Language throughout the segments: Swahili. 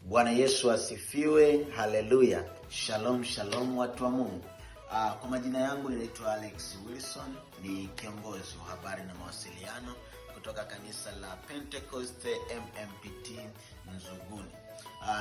Bwana Yesu asifiwe. Haleluya. Shalom shalom watu wa Mungu. Kwa majina yangu ninaitwa Alex Wilson, ni kiongozi wa habari na mawasiliano kutoka kanisa la Pentecost MMPT Nzuguni.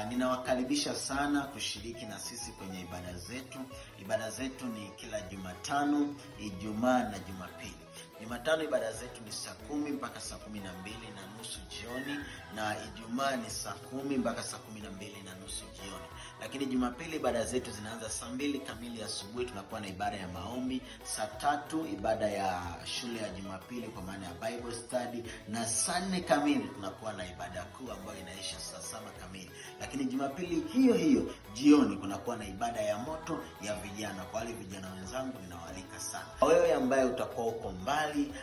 Ninawakaribisha sana kushiriki na sisi kwenye ibada zetu. Ibada zetu ni kila Jumatano, Ijumaa na Jumapili. Jumatano ibada zetu ni saa 10 mpaka saa 12:30 jioni, na Ijumaa ni saa 10 mpaka saa 12:30 jioni. Lakini Jumapili ibada zetu zinaanza saa 2 kamili asubuhi, tunakuwa na ibada ya maombi, saa 3 ibada ya shule ya Jumapili kwa maana ya Bible study, na saa 4 kamili tunakuwa na ibada kuu ambayo inaisha saa 7 kamili. Lakini Jumapili hiyo hiyo jioni kunakuwa na ibada ya moto ya vijana. Kwa wale vijana wenzangu ninawaalika sana. Wewe ambaye utakuwa uko mbali,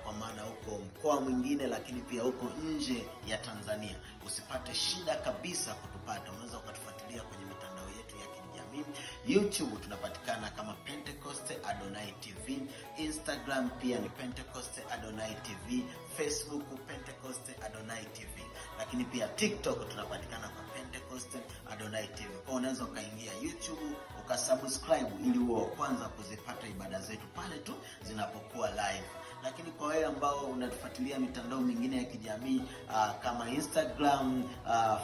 kwa maana uko mkoa mwingine lakini pia uko nje ya Tanzania, usipate shida kabisa kutupata. Unaweza ukatufuatilia kwenye mitandao yetu ya kijamii. YouTube tunapatikana kama Pentecost Adonai TV, Instagram pia ni Pentecost Adonai TV, Facebook Pentecost Adonai TV, lakini pia TikTok tunapatikana kwa Pentecost Adonai TV. Kwa unaweza ukaingia YouTube ukasubscribe ili uwe wa kwanza kuzipata ibada zetu pale tu zinapokuwa live. Lakini kwa wewe ambao unatufuatilia mitandao mingine ya kijamii kama Instagram,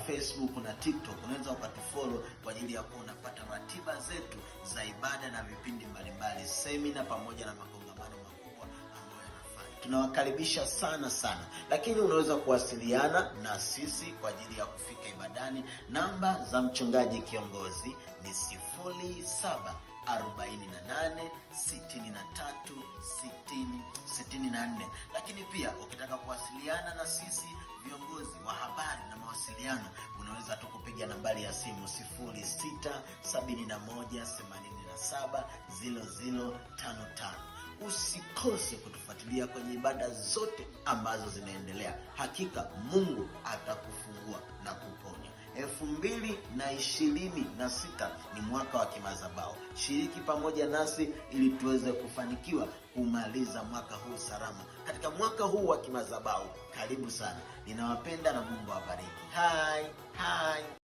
Facebook na TikTok, unaweza ukatufollow kwa ajili ya kuwa unapata ratiba zetu za ibada na vipindi mbalimbali, semina pamoja na makongamano makubwa ambayo yanafanya. Tunawakaribisha sana sana. Lakini unaweza kuwasiliana na sisi kwa ajili ya kufika ibadani. Namba za mchungaji kiongozi ni 0748636064. Lakini pia ukitaka kuwasiliana na sisi viongozi wa habari na mawasiliano, unaweza tukupigia nambari ya simu 0671870055. Usikose kutufuatilia kwenye ibada zote ambazo zinaendelea. Hakika Mungu atakufungua na kuponya. 2026 ni mwaka wa kimadhabahu. Shiriki pamoja nasi ili tuweze kufanikiwa kumaliza mwaka huu salama. Katika mwaka huu wa kimadhabahu, karibu sana. Ninawapenda na Mungu awabariki. Hai.